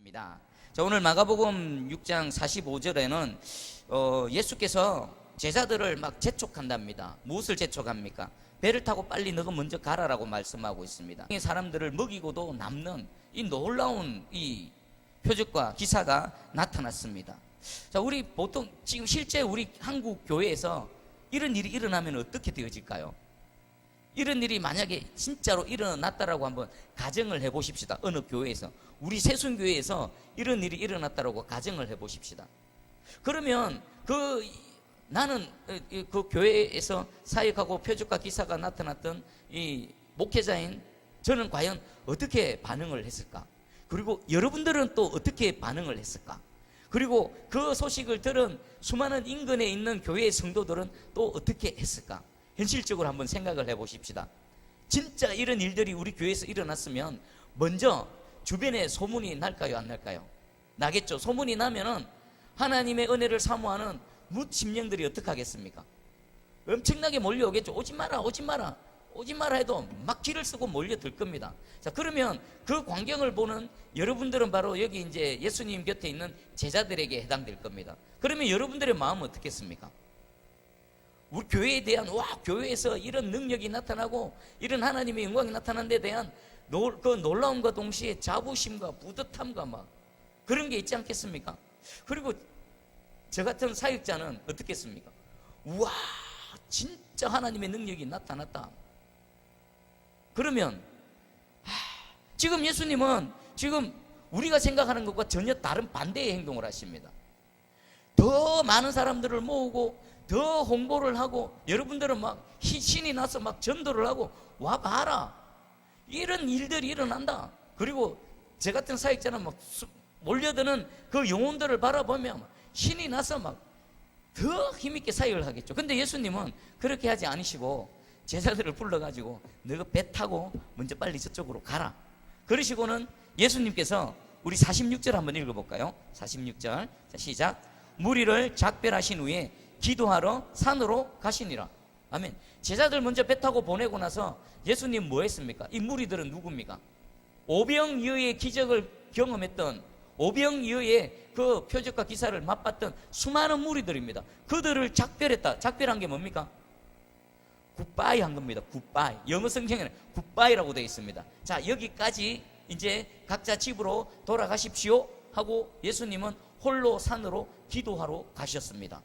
입니다. 자, 오늘 마가복음 6장 45절에는 예수께서 제자들을 막 재촉한답니다. 무엇을 재촉합니까? 배를 타고 빨리 너가 먼저 가라라고 말씀하고 있습니다. 이 사람들을 먹이고도 남는 이 놀라운 이 표적과 기사가 나타났습니다. 자, 우리 보통 지금 실제 우리 한국 교회에서 이런 일이 일어나면 어떻게 되어질까요? 이런 일이 만약에 진짜로 일어났다라고 한번 가정을 해보십시다. 어느 교회에서, 우리 새순교회에서 이런 일이 일어났다라고 가정을 해보십시다. 그러면 나는 그 교회에서 사역하고 표적과 기사가 나타났던 이 목회자인 저는 과연 어떻게 반응을 했을까? 그리고 여러분들은 또 어떻게 반응을 했을까? 그리고 그 소식을 들은 수많은 인근에 있는 교회의 성도들은 또 어떻게 했을까? 현실적으로 한번 생각을 해보십시다. 진짜 이런 일들이 우리 교회에서 일어났으면 먼저 주변에 소문이 날까요, 안 날까요? 나겠죠. 소문이 나면은 하나님의 은혜를 사모하는 뭇 심령들이 어떻게 하겠습니까? 엄청나게 몰려오겠죠. 오지 마라, 오지 마라, 오지 마라 해도 막 길을 쓰고 몰려들 겁니다. 자, 그러면 그 광경을 보는 여러분들은 바로 여기 이제 예수님 곁에 있는 제자들에게 해당될 겁니다. 그러면 여러분들의 마음은 어떻겠습니까? 우리 교회에 대한, 교회에서 이런 능력이 나타나고 이런 하나님의 영광이 나타난 데 대한 그 놀라움과 동시에 자부심과 뿌듯함과 막 그런 게 있지 않겠습니까? 그리고 저 같은 사역자는 어떻겠습니까? 우와, 진짜 하나님의 능력이 나타났다. 그러면 지금 예수님은 지금 우리가 생각하는 것과 전혀 다른 반대의 행동을 하십니다. 더 많은 사람들을 모으고 더 홍보를 하고 여러분들은 막 신이 나서 막 전도를 하고 와봐라, 이런 일들이 일어난다. 그리고 저 같은 사역자는 막 몰려드는 그 영혼들을 바라보면 신이 나서 막 더 힘있게 사역을 하겠죠. 근데 예수님은 그렇게 하지 않으시고 제자들을 불러가지고 너가 배 타고 먼저 빨리 저쪽으로 가라. 그러시고는 예수님께서 우리 46절 한번 읽어볼까요? 46절. 자, 시작. 무리를 작별하신 후에 기도하러 산으로 가시니라. 아멘. 제자들 먼저 배 타고 보내고 나서 예수님 뭐 했습니까? 이 무리들은 누굽니까? 오병이어의 기적을 경험했던, 오병이어의 그 표적과 기사를 맛봤던 수많은 무리들입니다. 그들을 작별했다. 작별한 게 뭡니까? 굿바이 한 겁니다. 굿바이. 영어 성경에는 굿바이라고 되어 있습니다. 자, 여기까지 이제 각자 집으로 돌아가십시오 하고 예수님은 홀로 산으로 기도하러 가셨습니다.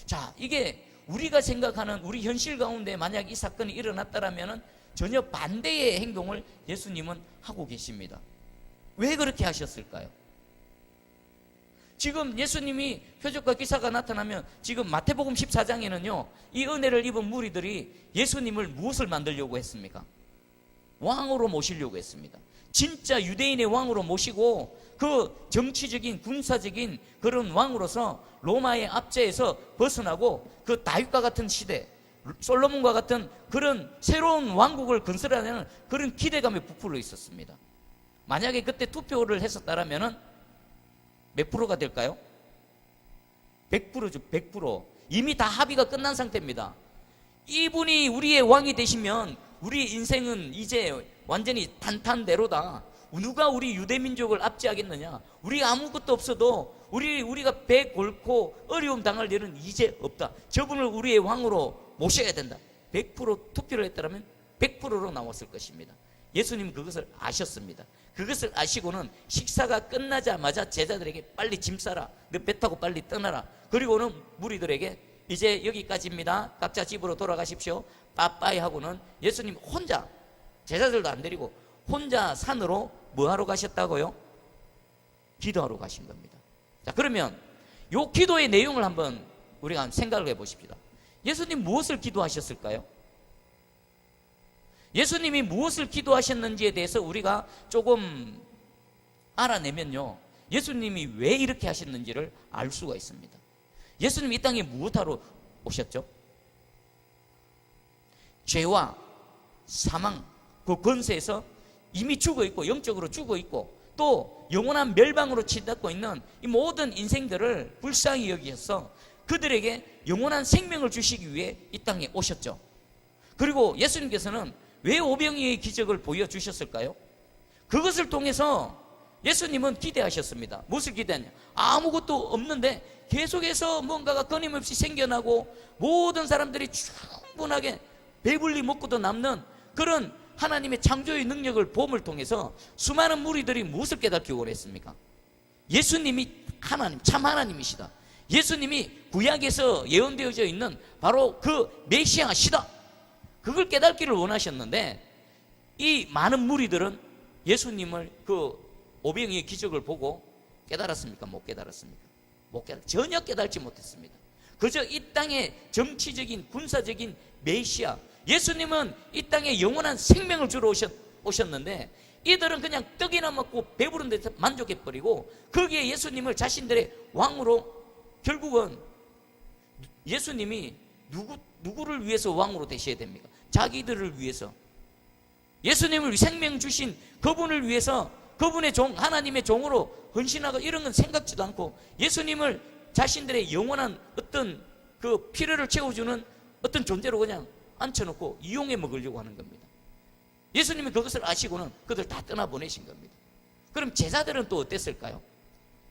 자, 이게 우리가 생각하는 우리 현실 가운데 만약 이 사건이 일어났다라면 전혀 반대의 행동을 예수님은 하고 계십니다. 왜 그렇게 하셨을까요? 지금 예수님이 표적과 기사가 나타나면 지금 마태복음 14장에는요 이 은혜를 입은 무리들이 예수님을 무엇을 만들려고 했습니까? 왕으로 모시려고 했습니다. 진짜 유대인의 왕으로 모시고 그 정치적인 군사적인 그런 왕으로서 로마의 압제에서 벗어나고 그 다윗과 같은 시대, 솔로몬과 같은 그런 새로운 왕국을 건설하는 그런 기대감에 부풀어 있었습니다. 만약에 그때 투표를 했었다라면은 몇 프로가 될까요? 100%죠. 100%. 이미 다 합의가 끝난 상태입니다. 이분이 우리의 왕이 되시면 우리 인생은 이제 완전히 탄탄대로다. 누가 우리 유대민족을 압제하겠느냐? 우리가 아무것도 없어도 우리가 배 골고 어려움 당할 일은 이제 없다. 저분을 우리의 왕으로 모셔야 된다. 100% 투표를 했다면 100%로 나왔을 것입니다. 예수님은 그것을 아셨습니다. 그것을 아시고는 식사가 끝나자마자 제자들에게 빨리 짐 싸라, 너 배 타고 빨리 떠나라. 그리고는 무리들에게 이제 여기까지입니다, 각자 집으로 돌아가십시오, 빠빠이 하고는 예수님 혼자, 제자들도 안 데리고 혼자 산으로 뭐 하러 가셨다고요? 기도하러 가신 겁니다. 자, 그러면 요 기도의 내용을 한번 우리가 생각을 해보십시다. 예수님 무엇을 기도하셨을까요? 예수님이 무엇을 기도하셨는지에 대해서 우리가 조금 알아내면요 예수님이 왜 이렇게 하셨는지를 알 수가 있습니다. 예수님 이 땅에 무엇하러 오셨죠? 죄와 사망, 그 권세에서 이미 죽어있고 영적으로 죽어있고 또 영원한 멸망으로 치닫고 있는 이 모든 인생들을 불쌍히 여기셔서 그들에게 영원한 생명을 주시기 위해 이 땅에 오셨죠. 그리고 예수님께서는 왜 오병이어의 기적을 보여주셨을까요? 그것을 통해서 예수님은 기대하셨습니다. 무엇을 기대하냐? 아무것도 없는데 계속해서 뭔가가 끊임없이 생겨나고 모든 사람들이 충분하게 배불리 먹고도 남는 그런 하나님의 창조의 능력을 봄을 통해서 수많은 무리들이 무엇을 깨닫기 원했습니까? 예수님이 하나님, 참 하나님이시다. 예수님이 구약에서 예언되어져 있는 바로 그 메시아시다. 그걸 깨닫기를 원하셨는데 이 많은 무리들은 예수님을 그 오병이의 기적을 보고 깨달았습니까? 못 깨달았습니까? 전혀 깨달지 못했습니다. 그저 이 땅의 정치적인 군사적인 메시아, 예수님은 이 땅에 영원한 생명을 주러 오셨는데 이들은 그냥 떡이나 먹고 배부른 데 만족해버리고 거기에 예수님을 자신들의 왕으로, 결국은 예수님이 누구를 위해서 왕으로 되셔야 됩니까? 자기들을 위해서, 예수님을 생명 주신 그분을 위해서 그분의 종, 하나님의 종으로 헌신하고 이런 건 생각지도 않고 예수님을 자신들의 영원한 어떤 그 필요를 채워주는 어떤 존재로 그냥 앉혀놓고 이용해 먹으려고 하는 겁니다. 예수님이 그것을 아시고는 그들 다 떠나보내신 겁니다. 그럼 제자들은 또 어땠을까요?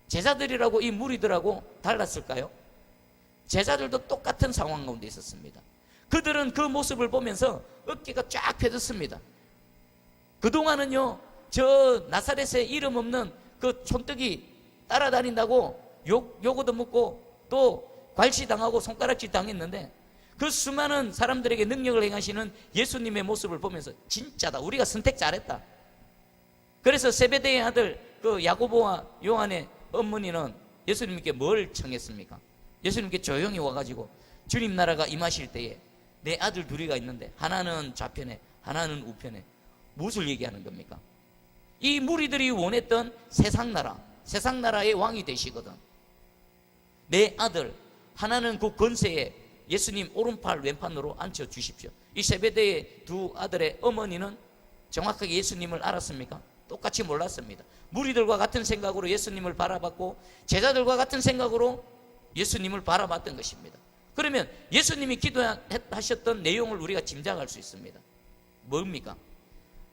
제자들이라고 이 무리들하고 달랐을까요? 제자들도 똑같은 상황 가운데 있었습니다. 그들은 그 모습을 보면서 어깨가 쫙 펴졌습니다. 그동안은요, 저 나사렛에 이름 없는 그 촌뜨기 따라다닌다고 욕 얻어먹고 또 괄시당하고 손가락질 당했는데 그 수많은 사람들에게 능력을 행하시는 예수님의 모습을 보면서 진짜다, 우리가 선택 잘했다. 그래서 세베대의 아들 그 야고보와 요한의 어머니는 예수님께 뭘 청했습니까? 예수님께 조용히 와가지고 주님 나라가 임하실 때에 내 아들 둘이가 있는데 하나는 좌편에 하나는 우편에, 무엇을 얘기하는 겁니까? 이 무리들이 원했던 세상 나라의 왕이 되시거든. 내 아들 하나는 그 권세에 예수님 오른팔 왼판으로 앉혀주십시오. 이 세베대의 두 아들의 어머니는 정확하게 예수님을 알았습니까? 똑같이 몰랐습니다. 무리들과 같은 생각으로 예수님을 바라봤고 제자들과 같은 생각으로 예수님을 바라봤던 것입니다. 그러면 예수님이 기도하셨던 내용을 우리가 짐작할 수 있습니다. 뭡니까?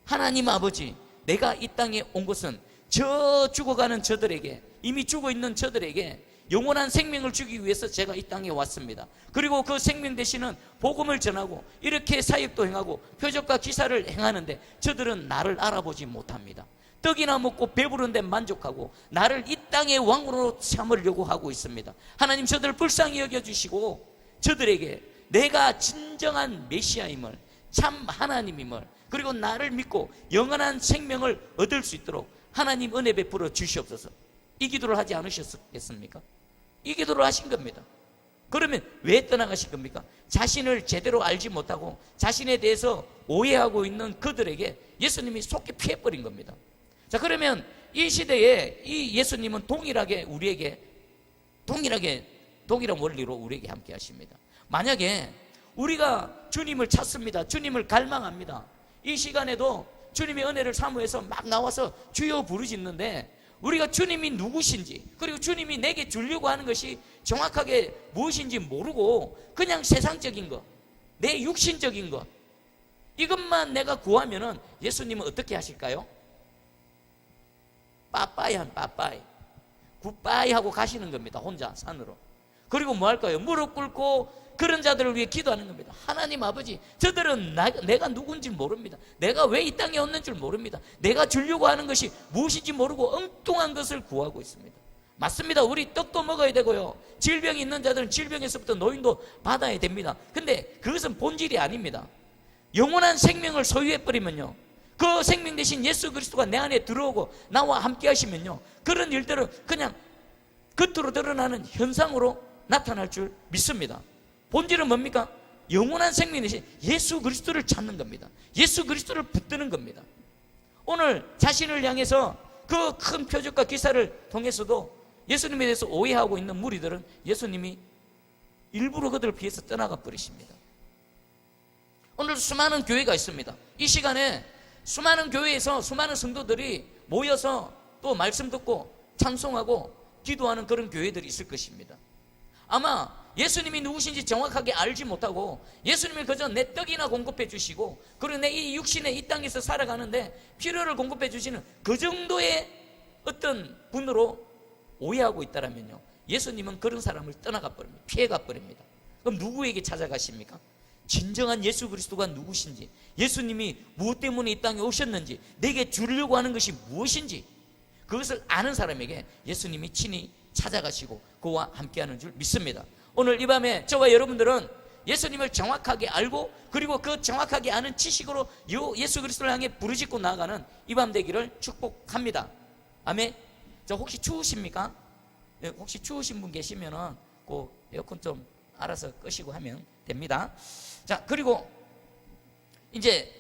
하나님 아버지, 내가 이 땅에 온 것은 저 죽어가는 저들에게, 이미 죽어있는 저들에게 영원한 생명을 주기 위해서 제가 이 땅에 왔습니다. 그리고 그 생명 되시는 복음을 전하고 이렇게 사역도 행하고 표적과 기사를 행하는데 저들은 나를 알아보지 못합니다. 떡이나 먹고 배부른 데 만족하고 나를 이 땅의 왕으로 삼으려고 하고 있습니다. 하나님, 저들을 불쌍히 여겨주시고 저들에게 내가 진정한 메시아임을, 참 하나님임을, 그리고 나를 믿고 영원한 생명을 얻을 수 있도록 하나님 은혜 베풀어 주시옵소서. 이 기도를 하지 않으셨겠습니까? 이 기도를 하신 겁니다. 그러면 왜 떠나가신 겁니까? 자신을 제대로 알지 못하고 자신에 대해서 오해하고 있는 그들에게 예수님이 속히 피해버린 겁니다. 자, 그러면 이 시대에 이 예수님은 동일하게 우리에게 동일한 원리로 우리에게 함께 하십니다. 만약에 우리가 주님을 찾습니다. 주님을 갈망합니다. 이 시간에도 주님의 은혜를 사모해서 막 나와서 주여 부르짖는데 우리가 주님이 누구신지, 그리고 주님이 내게 주려고 하는 것이 정확하게 무엇인지 모르고 그냥 세상적인 것, 내 육신적인 것, 이것만 내가 구하면은 예수님은 어떻게 하실까요? 빠빠이 굿바이 하고 가시는 겁니다. 혼자 산으로. 그리고 뭐 할까요? 무릎 꿇고 그런 자들을 위해 기도하는 겁니다. 하나님 아버지, 저들은 내가 누군지 모릅니다. 내가 왜 이 땅에 왔는 줄 모릅니다. 내가 주려고 하는 것이 무엇인지 모르고 엉뚱한 것을 구하고 있습니다. 맞습니다. 우리 떡도 먹어야 되고요, 질병이 있는 자들은 질병에서부터 노인도 받아야 됩니다. 근데 그것은 본질이 아닙니다. 영원한 생명을 소유해버리면요, 그 생명 대신 예수 그리스도가 내 안에 들어오고 나와 함께 하시면요, 그런 일들은 그냥 겉으로 드러나는 현상으로 나타날 줄 믿습니다. 본질은 뭡니까? 영원한 생명 대신 예수 그리스도를 찾는 겁니다. 예수 그리스도를 붙드는 겁니다. 오늘 자신을 향해서 그 큰 표적과 기사를 통해서도 예수님에 대해서 오해하고 있는 무리들은 예수님이 일부러 그들을 피해서 떠나가 버리십니다. 오늘 수많은 교회가 있습니다. 이 시간에 수많은 교회에서 수많은 성도들이 모여서 또 말씀 듣고 찬송하고 기도하는 그런 교회들이 있을 것입니다. 아마 예수님이 누구신지 정확하게 알지 못하고 예수님을 그저 내 떡이나 공급해 주시고 그리고 내 이 육신에 이 땅에서 살아가는데 필요를 공급해 주시는 그 정도의 어떤 분으로 오해하고 있다면요, 예수님은 그런 사람을 떠나가 버립니다. 피해가 버립니다. 그럼 누구에게 찾아가십니까? 진정한 예수 그리스도가 누구신지, 예수님이 무엇 때문에 이 땅에 오셨는지, 내게 주려고 하는 것이 무엇인지, 그것을 아는 사람에게 예수님이 친히 찾아가시고 그와 함께하는 줄 믿습니다. 오늘 이 밤에 저와 여러분들은 예수님을 정확하게 알고, 그리고 그 정확하게 아는 지식으로 예수 그리스도를 향해 부르짖고 나아가는 이 밤 되기를 축복합니다. 아멘. 저 혹시 추우십니까? 혹시 추우신 분 계시면은 그 에어컨 좀 알아서 끄시고 하면 됩니다. 자, 그리고 이제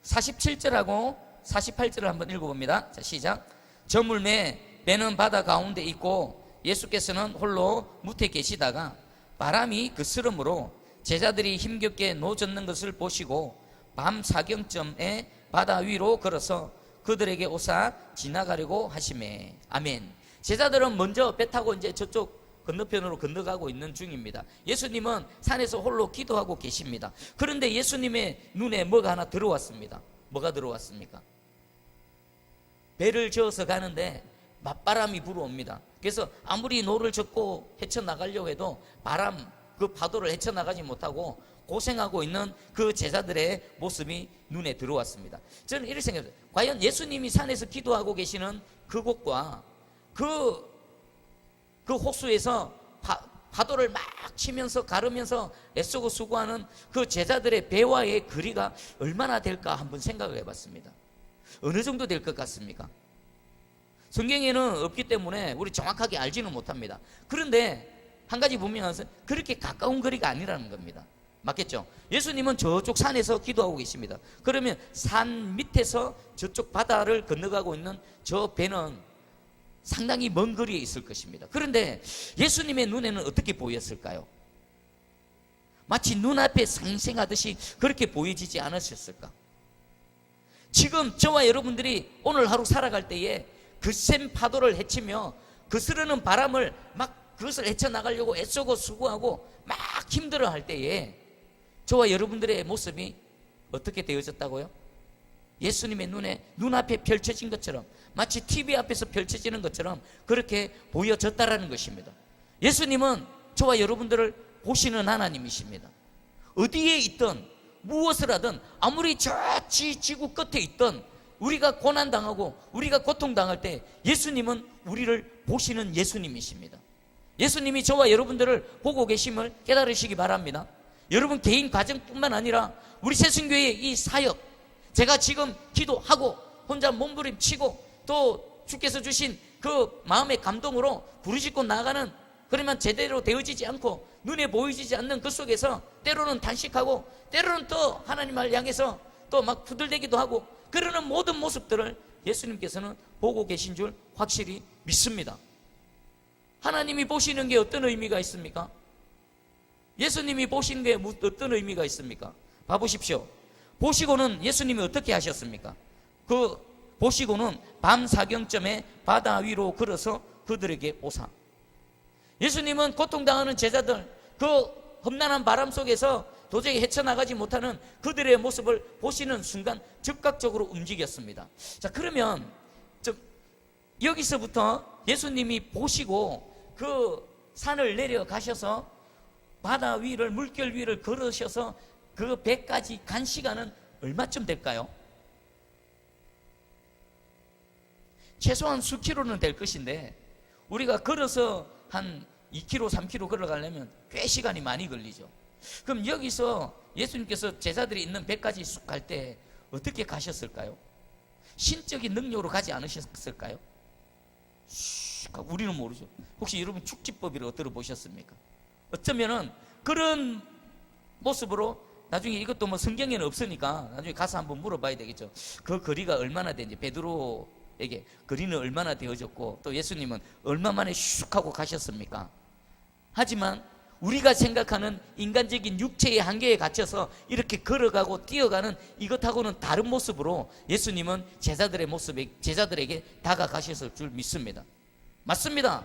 47절하고 48절을 한번 읽어봅니다. 자, 시작. 저물매 배는 바다 가운데 있고 예수께서는 홀로 무태 계시다가 바람이 그스름으로 제자들이 힘겹게 노젓는 것을 보시고 밤 사경쯤에 바다 위로 걸어서 그들에게 오사 지나가려고 하시매. 아멘. 제자들은 먼저 배 타고 이제 저쪽 건너편으로 건너가고 있는 중입니다. 예수님은 산에서 홀로 기도하고 계십니다. 그런데 예수님의 눈에 뭐가 하나 들어왔습니다. 뭐가 들어왔습니까? 배를 저어서 가는데 맞바람이 불어옵니다. 그래서 아무리 노를 젓고 헤쳐나가려고 해도 그 파도를 헤쳐나가지 못하고 고생하고 있는 그 제자들의 모습이 눈에 들어왔습니다. 저는 이렇게 생각해요. 과연 예수님이 산에서 기도하고 계시는 그곳과 그 호수에서 파도를 막 치면서 가르면서 애쓰고 수고하는 그 제자들의 배와의 거리가 얼마나 될까 한번 생각을 해봤습니다. 어느 정도 될 것 같습니까? 성경에는 없기 때문에 우리 정확하게 알지는 못합니다. 그런데 한 가지 분명한 것은 그렇게 가까운 거리가 아니라는 겁니다. 맞겠죠? 예수님은 저쪽 산에서 기도하고 계십니다. 그러면 산 밑에서 저쪽 바다를 건너가고 있는 저 배는 상당히 먼 거리에 있을 것입니다. 그런데 예수님의 눈에는 어떻게 보였을까요? 마치 눈앞에 상생하듯이 그렇게 보여지지 않으셨을까? 지금 저와 여러분들이 오늘 하루 살아갈 때에 그센 파도를 헤치며 그스르는 바람을 막 그것을 헤쳐나가려고 애쓰고 수고하고 막 힘들어 할 때에 저와 여러분들의 모습이 어떻게 되어졌다고요? 예수님의 눈앞에 펼쳐진 것처럼, 마치 TV 앞에서 펼쳐지는 것처럼 그렇게 보여졌다라는 것입니다. 예수님은 저와 여러분들을 보시는 하나님이십니다. 어디에 있든 무엇을 하든, 아무리 저 지구 끝에 있든 우리가 고난당하고 우리가 고통당할 때 예수님은 우리를 보시는 예수님이십니다. 예수님이 저와 여러분들을 보고 계심을 깨달으시기 바랍니다. 여러분 개인 가정뿐만 아니라 우리 새순교회의 이 사역, 제가 지금 기도하고 혼자 몸부림치고 또 주께서 주신 그 마음의 감동으로 부르짖고 나가는, 그러면 제대로 되어지지 않고 눈에 보이지 않는 그 속에서 때로는 단식하고 때로는 또 하나님을 향해서 또 막 부들대기도 하고 그러는 모든 모습들을 예수님께서는 보고 계신 줄 확실히 믿습니다. 하나님이 보시는 게 어떤 의미가 있습니까? 예수님이 보시는 게 어떤 의미가 있습니까? 봐보십시오. 보시고는 예수님이 어떻게 하셨습니까? 그 보시고는 밤 사경쯤에 바다 위로 걸어서 그들에게 오사. 예수님은 고통당하는 제자들, 그 험난한 바람 속에서 도저히 헤쳐나가지 못하는 그들의 모습을 보시는 순간 즉각적으로 움직였습니다. 자, 그러면 여기서부터 예수님이 보시고 그 산을 내려가셔서 바다 위를, 물결 위를 걸으셔서 그 배까지 간 시간은 얼마쯤 될까요? 최소한 수킬로는 될 것인데 우리가 걸어서 한 2km, 3km 걸어가려면 꽤 시간이 많이 걸리죠. 그럼 여기서 예수님께서 제자들이 있는 배까지 쑥 갈 때 어떻게 가셨을까요? 신적인 능력으로 가지 않으셨을까요? 우리는 모르죠. 혹시 여러분 축지법이라고 들어보셨습니까? 어쩌면은 그런 모습으로 나중에 이것도 뭐 성경에는 없으니까 나중에 가서 한번 물어봐야 되겠죠. 그 거리가 얼마나 되는지, 베드로에게 거리는 얼마나 되어졌고 또 예수님은 얼마 만에 슉 하고 가셨습니까? 하지만 우리가 생각하는 인간적인 육체의 한계에 갇혀서 이렇게 걸어가고 뛰어가는 이것하고는 다른 모습으로 예수님은 제자들에게 다가가셨을 줄 믿습니다. 맞습니다.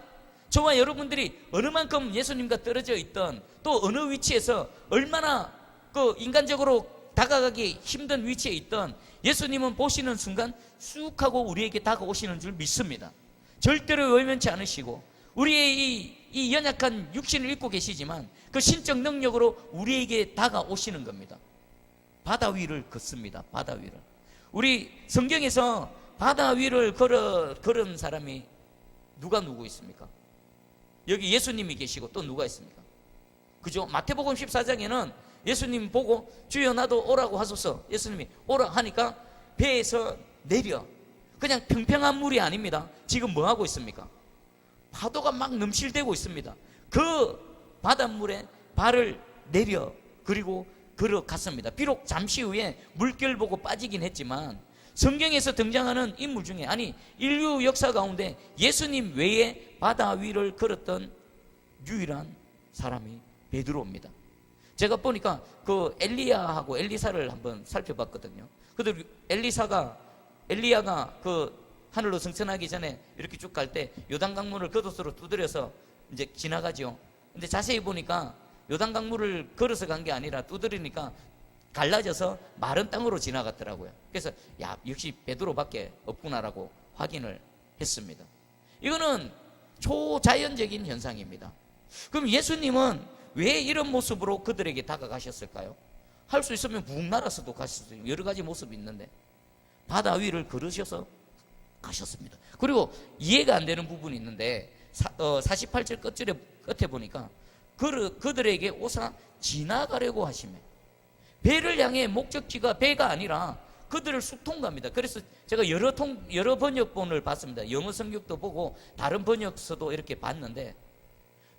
저와 여러분들이 어느 만큼 예수님과 떨어져 있던, 또 어느 위치에서 얼마나 그 인간적으로 다가가기 힘든 위치에 있던 예수님은 보시는 순간 쑥 하고 우리에게 다가오시는 줄 믿습니다. 절대로 외면치 않으시고 우리의 이 연약한 육신을 입고 계시지만 그 신적 능력으로 우리에게 다가오시는 겁니다. 바다 위를 걷습니다. 바다 위를. 우리 성경에서 바다 위를 걸은 사람이 누구 있습니까? 여기 예수님이 계시고 또 누가 있습니까? 그죠? 마태복음 14장에는 예수님 보고 주여 나도 오라고 하소서. 예수님이 오라 하니까 배에서 내려. 그냥 평평한 물이 아닙니다. 지금 뭐 하고 있습니까? 파도가 막 넘실대고 있습니다. 그 바닷물에 발을 내려 그리고 걸어갔습니다. 비록 잠시 후에 물결 보고 빠지긴 했지만 성경에서 등장하는 인물 중에, 아니 인류 역사 가운데 예수님 외에 바다 위를 걸었던 유일한 사람이 베드로입니다. 제가 보니까 그 엘리야하고 엘리사를 한번 살펴봤거든요. 근데 엘리야가 그 하늘로 승천하기 전에 이렇게 쭉 갈 때 요단강물을 겉옷으로 두드려서 이제 지나가죠. 근데 자세히 보니까 요단강물을 걸어서 간 게 아니라 두드리니까 갈라져서 마른 땅으로 지나갔더라고요. 그래서 야, 역시 베드로밖에 없구나라고 확인을 했습니다. 이거는 초자연적인 현상입니다. 그럼 예수님은 왜 이런 모습으로 그들에게 다가가셨을까요? 할 수 있으면 북 날아서도 가실 수 있는 여러 가지 모습이 있는데 바다 위를 걸으셔서 가셨습니다. 그리고 이해가 안 되는 부분이 있는데 48절 끝에 보니까 그들에게 오사 지나가려고 하시며, 배를 향해 목적지가 배가 아니라 그들을 쑥 통과합니다. 그래서 제가 여러 번역본을 봤습니다. 영어 성경도 보고 다른 번역서도 이렇게 봤는데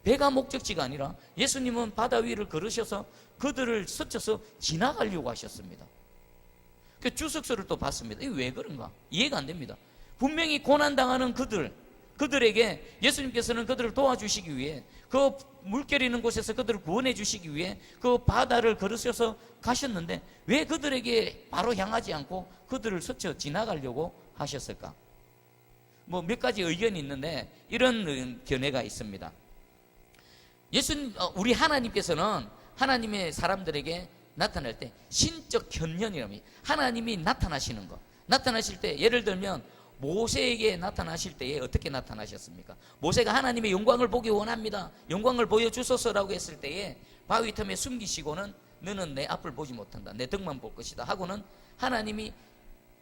배가 목적지가 아니라 예수님은 바다 위를 걸으셔서 그들을 스쳐서 지나가려고 하셨습니다. 그 주석서를 또 봤습니다. 이게 왜 그런가? 이해가 안 됩니다. 분명히 고난당하는 그들에게 예수님께서는 그들을 도와주시기 위해, 그 물결이 있는 곳에서 그들을 구원해 주시기 위해 그 바다를 걸으셔서 가셨는데 왜 그들에게 바로 향하지 않고 그들을 스쳐 지나가려고 하셨을까? 뭐 몇 가지 의견이 있는데 이런 견해가 있습니다. 우리 하나님께서는 하나님의 사람들에게 나타날 때 신적 현현이랍니다. 하나님이 나타나시는 것. 나타나실 때, 예를 들면 모세에게 나타나실 때에 어떻게 나타나셨습니까? 모세가 하나님의 영광을 보기 원합니다, 영광을 보여주소서라고 했을 때에 바위 틈에 숨기시고는 너는 내 앞을 보지 못한다, 내 등만 볼 것이다 하고는 하나님이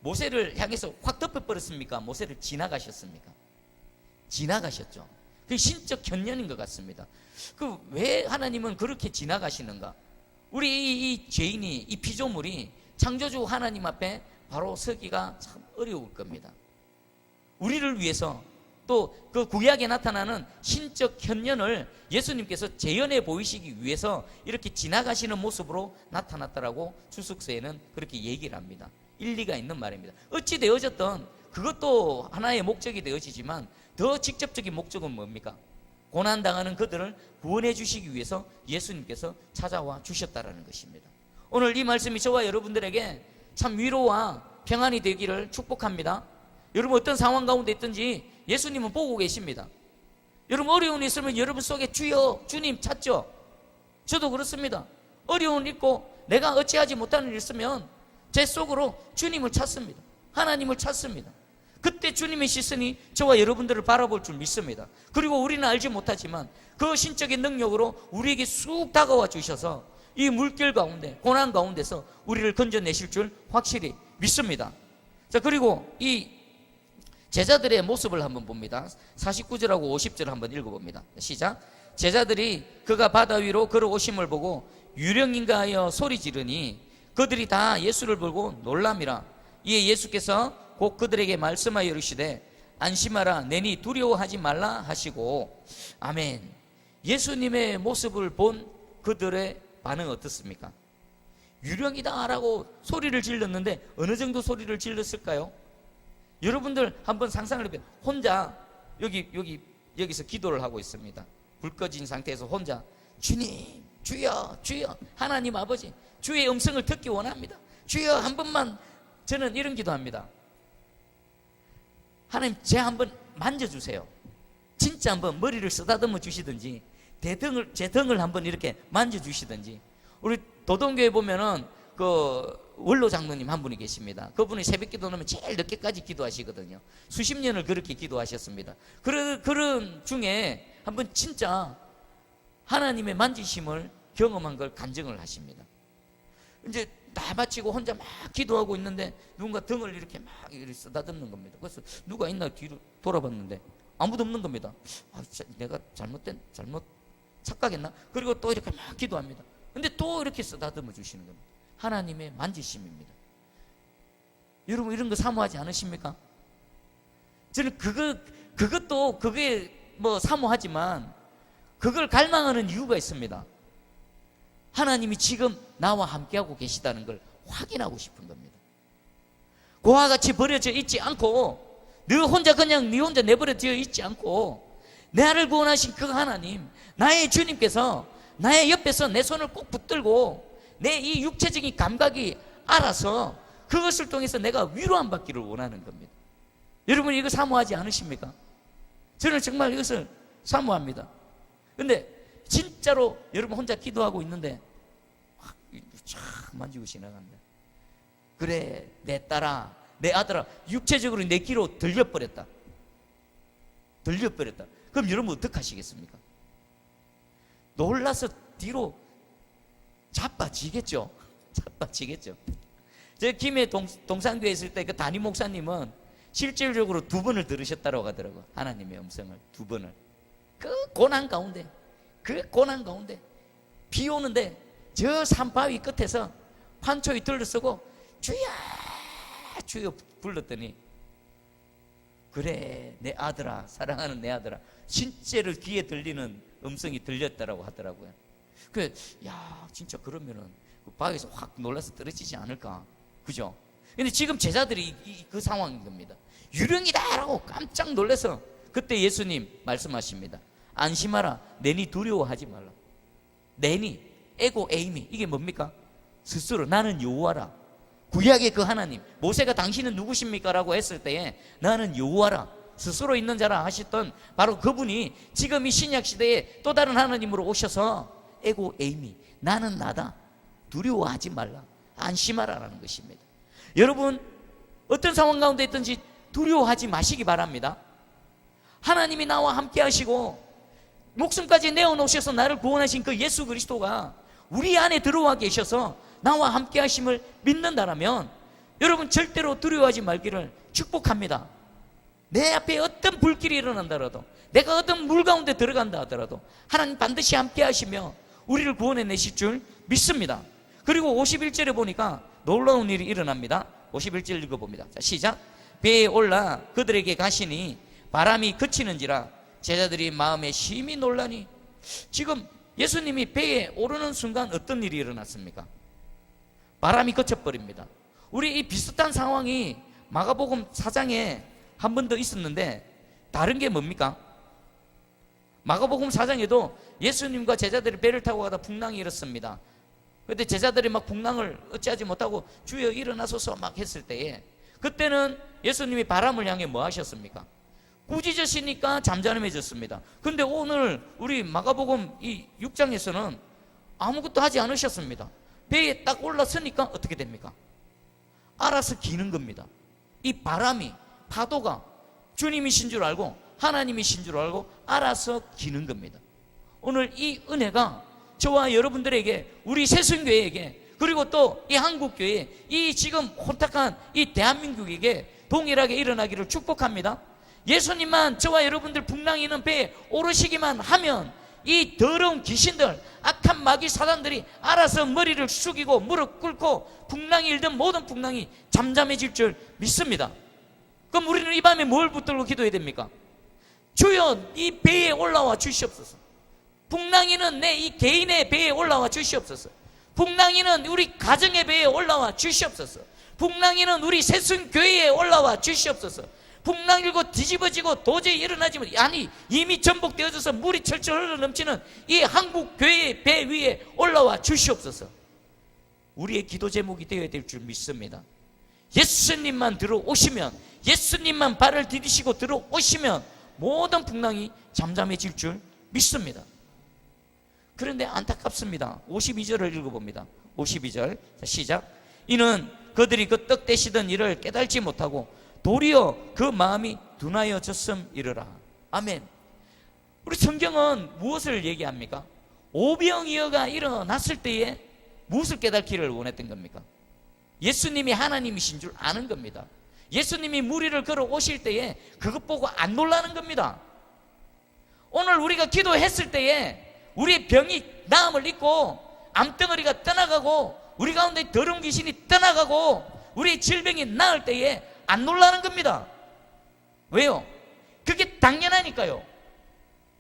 모세를 향해서 확 덮어버렸습니까? 모세를 지나가셨습니까? 지나가셨죠. 그게 신적 현현인 것 같습니다. 왜 하나님은 그렇게 지나가시는가? 우리 이 죄인이, 이 피조물이 창조주 하나님 앞에 바로 서기가 참 어려울 겁니다. 우리를 위해서 또 그 구약에 나타나는 신적 현현을 예수님께서 재현해 보이시기 위해서 이렇게 지나가시는 모습으로 나타났다라고 주석서에는 그렇게 얘기를 합니다. 일리가 있는 말입니다. 어찌 되어졌든 그것도 하나의 목적이 되어지지만 더 직접적인 목적은 뭡니까? 고난당하는 그들을 구원해 주시기 위해서 예수님께서 찾아와 주셨다라는 것입니다. 오늘 이 말씀이 저와 여러분들에게 참 위로와 평안이 되기를 축복합니다. 여러분 어떤 상황 가운데 있든지 예수님은 보고 계십니다. 여러분 어려움이 있으면 여러분 속에 주여 주님 찾죠. 저도 그렇습니다. 어려움이 있고 내가 어찌하지 못하는 일이 있으면 제 속으로 주님을 찾습니다. 하나님을 찾습니다. 그때 주님의 시선이 저와 여러분들을 바라볼 줄 믿습니다. 그리고 우리는 알지 못하지만 그 신적인 능력으로 우리에게 쑥 다가와 주셔서 이 물결 가운데, 고난 가운데서 우리를 건져내실 줄 확실히 믿습니다. 자, 그리고 이 제자들의 모습을 한번 봅니다. 49절하고 50절 한번 읽어봅니다. 시작. 제자들이 그가 바다 위로 걸어오심을 보고 유령인가 하여 소리 지르니 그들이 다 예수를 보고 놀람이라. 이에 예수께서 곧 그들에게 말씀하여 이르시되 안심하라, 내니 두려워하지 말라 하시고. 아멘. 예수님의 모습을 본 그들의 반응 어떻습니까? 유령이다 라고 소리를 질렀는데 어느 정도 소리를 질렀을까요? 여러분들 한번 상상을 해보세요. 혼자 여기서 기도를 하고 있습니다. 불 꺼진 상태에서 혼자 주님, 주여, 주여, 하나님 아버지, 주의 음성을 듣기 원합니다. 주여 한 번만. 저는 이런 기도합니다. 하나님 제 한번 만져주세요. 진짜 한번 머리를 쓰다듬어 주시든지 제 등을 한번 이렇게 만져주시든지. 우리 도동교회 보면은 원로 장로님 한 분이 계십니다. 그분이 새벽 기도 나면 제일 늦게까지 기도하시거든요. 수십 년을 그렇게 기도하셨습니다. 그런 중에 한번 진짜 하나님의 만지심을 경험한 걸 간증을 하십니다. 이제 다 마치고 혼자 막 기도하고 있는데 누군가 등을 이렇게 막 쓰다듬는 겁니다. 그래서 누가 있나 뒤로 돌아봤는데 아무도 없는 겁니다. 내가 잘못 착각했나? 그리고 또 이렇게 막 기도합니다. 근데 또 이렇게 쓰다듬어 주시는 겁니다. 하나님의 만지심입니다. 여러분 이런 거 사모하지 않으십니까? 저는 그게 뭐 사모하지만 그걸 갈망하는 이유가 있습니다. 하나님이 지금 나와 함께하고 계시다는 걸 확인하고 싶은 겁니다. 그와 같이 버려져 있지 않고 네 혼자 내버려져 있지 않고 나를 구원하신 그 하나님, 나의 주님께서 나의 옆에서 내 손을 꼭 붙들고 내 이 육체적인 감각이 알아서 그것을 통해서 내가 위로함 받기를 원하는 겁니다. 여러분 이거 사모하지 않으십니까? 저는 정말 이것을 사모합니다. 근데 진짜로 여러분 혼자 기도하고 있는데 쫙 만지고 지나간다. 그래 내 딸아 내 아들아 육체적으로 내 귀로 들려버렸다. 그럼 여러분 어떡하시겠습니까? 놀라서 뒤로 자빠지겠죠. 저 김해 동산교회 있을 때 그 담임 목사님은 실질적으로 2번을 들으셨다고 하더라고요. 하나님의 음성을 2번을. 그 고난 가운데 비 오는데 저 산바위 끝에서 판초에 들러서고 주여 불렀더니 그래 내 아들아 사랑하는 내 아들아 진짜로 귀에 들리는 음성이 들렸다라고 하더라고요. 진짜 그러면은 그 바위에서 확 놀라서 떨어지지 않을까, 그죠? 근데 지금 제자들이 그 상황인 겁니다. 유령이다라고 깜짝 놀라서 그때 예수님 말씀하십니다. 안심하라, 내니 두려워하지 말라. 내니 에고 에이미 이게 뭡니까? 스스로 나는 여호와라. 구약의 그 하나님, 모세가 당신은 누구십니까? 라고 했을 때에 나는 여호와라 스스로 있는 자라 하셨던 바로 그분이 지금 이 신약 시대에 또 다른 하나님으로 오셔서 에고 에이미 나는 나다 두려워하지 말라 안심하라라는 것입니다. 여러분 어떤 상황 가운데 있든지 두려워하지 마시기 바랍니다. 하나님이 나와 함께 하시고 목숨까지 내어놓으셔서 나를 구원하신 그 예수 그리스도가 우리 안에 들어와 계셔서 나와 함께 하심을 믿는다라면 여러분 절대로 두려워하지 말기를 축복합니다. 내 앞에 어떤 불길이 일어난다라도 내가 어떤 물 가운데 들어간다 하더라도 하나님 반드시 함께 하시며 우리를 구원해내실 줄 믿습니다. 그리고 51절에 보니까 놀라운 일이 일어납니다. 51절 읽어봅니다. 자, 시작. 배에 올라 그들에게 가시니 바람이 그치는지라 제자들이 마음에 심히 놀라니. 지금 예수님이 배에 오르는 순간 어떤 일이 일어났습니까? 바람이 그쳐버립니다. 우리 이 비슷한 상황이 마가복음 4장에 한 번 더 있었는데 다른 게 뭡니까? 마가복음 4장에도 예수님과 제자들이 배를 타고 가다 풍랑이 일었습니다. 그때 제자들이 막 풍랑을 어찌하지 못하고 주여 일어나소서 막 했을 때에 그때는 예수님이 바람을 향해 뭐 하셨습니까? 꾸짖으시니까 잠잠해졌습니다. 근데 오늘 우리 마가복음 이 6장에서는 아무것도 하지 않으셨습니다. 배에 딱 올라서니까 어떻게 됩니까? 알아서 기는 겁니다. 이 바람이 파도가 주님이신 줄 알고 하나님이신 줄 알고 알아서 기는 겁니다. 오늘 이 은혜가 저와 여러분들에게 우리 새순교회에게 그리고 또 이 한국교회 이 지금 혼탁한 이 대한민국에게 동일하게 일어나기를 축복합니다. 예수님만 저와 여러분들 풍랑이 있는 배에 오르시기만 하면 이 더러운 귀신들 악한 마귀 사단들이 알아서 머리를 숙이고 무릎 꿇고 풍랑이 일든 모든 풍랑이 잠잠해질 줄 믿습니다. 그럼 우리는 이 밤에 뭘 붙들고 기도해야 됩니까? 주여 이 배에 올라와 주시옵소서. 풍랑이는 내 이 개인의 배에 올라와 주시옵소서. 풍랑이는 우리 가정의 배에 올라와 주시옵소서. 풍랑이는 우리 새순교회에 올라와 주시옵소서. 풍랑 일고 뒤집어지고 도저히 일어나지 못 아니 이미 전복되어져서 물이 철철 흘러넘치는 이 한국교회의 배 위에 올라와 주시옵소서. 우리의 기도 제목이 되어야 될 줄 믿습니다. 예수님만 들어오시면 예수님만 발을 디디시고 들어오시면 모든 풍랑이 잠잠해질 줄 믿습니다. 그런데 안타깝습니다. 52절을 읽어봅니다. 52절 시작. 이는 그들이 그 떡 떼시던 일을 깨달지 못하고 도리어 그 마음이 둔하여졌음이러라. 아멘. 우리 성경은 무엇을 얘기합니까? 오병이어가 일어났을 때에 무엇을 깨닫기를 원했던 겁니까? 예수님이 하나님이신 줄 아는 겁니다. 예수님이 무리를 걸어 오실 때에 그것 보고 안 놀라는 겁니다. 오늘 우리가 기도했을 때에 우리의 병이 나음을 입고 암덩어리가 떠나가고 우리 가운데 더러운 귀신이 떠나가고 우리의 질병이 나을 때에 안 놀라는 겁니다. 왜요? 그게 당연하니까요.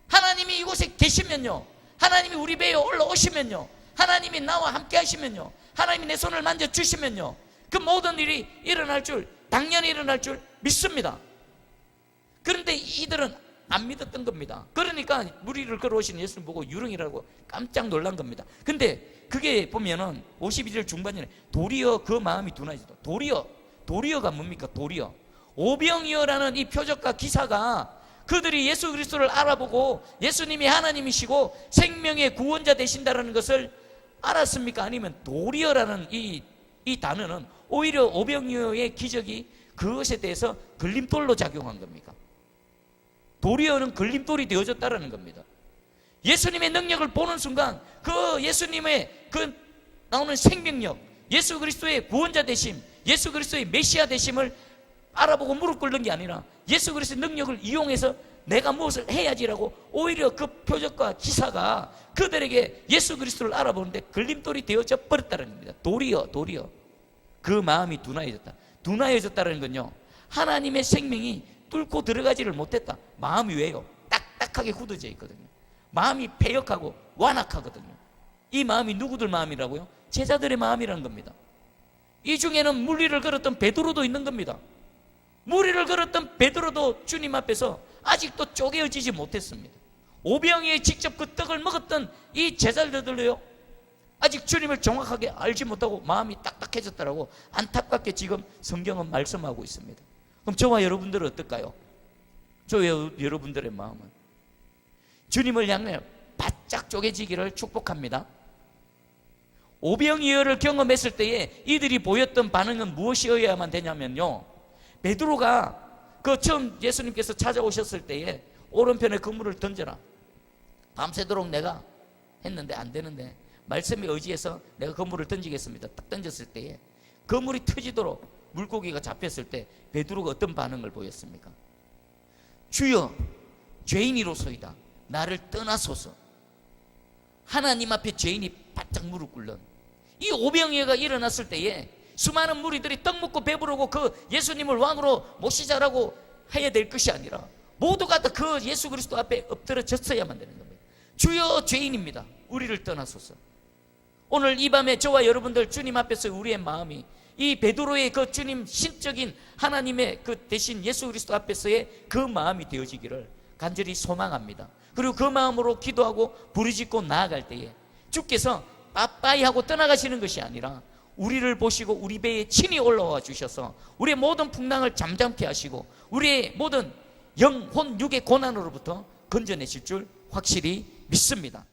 하나님이 이곳에 계시면요, 하나님이 우리 배에 올라오시면요, 하나님이 나와 함께 하시면요, 하나님이 내 손을 만져주시면요, 그 모든 일이 일어날 줄, 당연히 일어날 줄 믿습니다. 그런데 이들은 안 믿었던 겁니다. 그러니까 무리를 걸어오신 예수를 보고 유령이라고 깜짝 놀란 겁니다. 근데 그게 보면은 52절 중반전에 도리어 그 마음이 둔하여졌다. 도리어가 뭡니까? 도리어. 오병이어라는 이 표적과 기사가 그들이 예수 그리스도를 알아보고 예수님이 하나님이시고 생명의 구원자 되신다는 것을 알았습니까? 아니면 도리어라는 이 단어는 오히려 오병이어의 기적이 그것에 대해서 걸림돌로 작용한 겁니까? 도리어는 걸림돌이 되어졌다는 겁니다. 예수님의 능력을 보는 순간 그 예수님의 그 나오는 생명력, 예수 그리스도의 구원자 되심, 예수 그리스도의 메시아 되심을 알아보고 무릎 꿇는 게 아니라 예수 그리스도의 능력을 이용해서 내가 무엇을 해야지라고 오히려 그 표적과 기사가 그들에게 예수 그리스도를 알아보는데 걸림돌이 되어져 버렸다는 겁니다. 도리어 그 마음이 둔하여졌다는 건요, 하나님의 생명이 뚫고 들어가지를 못했다. 마음이 왜요? 딱딱하게 굳어져 있거든요. 마음이 패역하고 완악하거든요. 이 마음이 누구들 마음이라고요? 제자들의 마음이라는 겁니다. 이 중에는 무리를 걸었던 베드로도 있는 겁니다. 무리를 걸었던 베드로도 주님 앞에서 아직도 쪼개어지지 못했습니다. 오병이에 직접 그 떡을 먹었던 이 제자들도요, 아직 주님을 정확하게 알지 못하고 마음이 딱딱해졌다라고 안타깝게 지금 성경은 말씀하고 있습니다. 그럼 저와 여러분들은 어떨까요? 저와 여러분들의 마음은 주님을 향해 바짝 쪼개지기를 축복합니다. 오병이어를 경험했을 때에 이들이 보였던 반응은 무엇이어야만 되냐면요, 베드로가 그 처음 예수님께서 찾아오셨을 때에 오른편에 그물을 던져라, 밤새도록 내가 했는데 안 되는데 말씀에 의지해서 내가 그물을 던지겠습니다. 딱 던졌을 때에 그물이 터지도록 물고기가 잡혔을 때 베드로가 어떤 반응을 보였습니까? 주여, 죄인이로소이다, 나를 떠나소서. 하나님 앞에 죄인이 바짝 무릎 꿇는 이 오병이어가 일어났을 때에 수많은 무리들이 떡 먹고 배부르고 그 예수님을 왕으로 모시자라고 해야 될 것이 아니라 모두가 다 그 예수 그리스도 앞에 엎드려졌어야만 되는 겁니다. 주여, 죄인입니다, 우리를 떠나소서. 오늘 이 밤에 저와 여러분들 주님 앞에서 우리의 마음이 이 베드로의 그 주님 신적인 하나님의 그 대신 예수 그리스도 앞에서의 그 마음이 되어지기를 간절히 소망합니다. 그리고 그 마음으로 기도하고 부르짖고 나아갈 때에 주께서 빠빠이 하고 떠나가시는 것이 아니라 우리를 보시고 우리 배에 친히 올라와 주셔서 우리의 모든 풍랑을 잠잠케 하시고 우리의 모든 영, 혼, 육의 고난으로부터 건져내실 줄 확실히 믿습니다.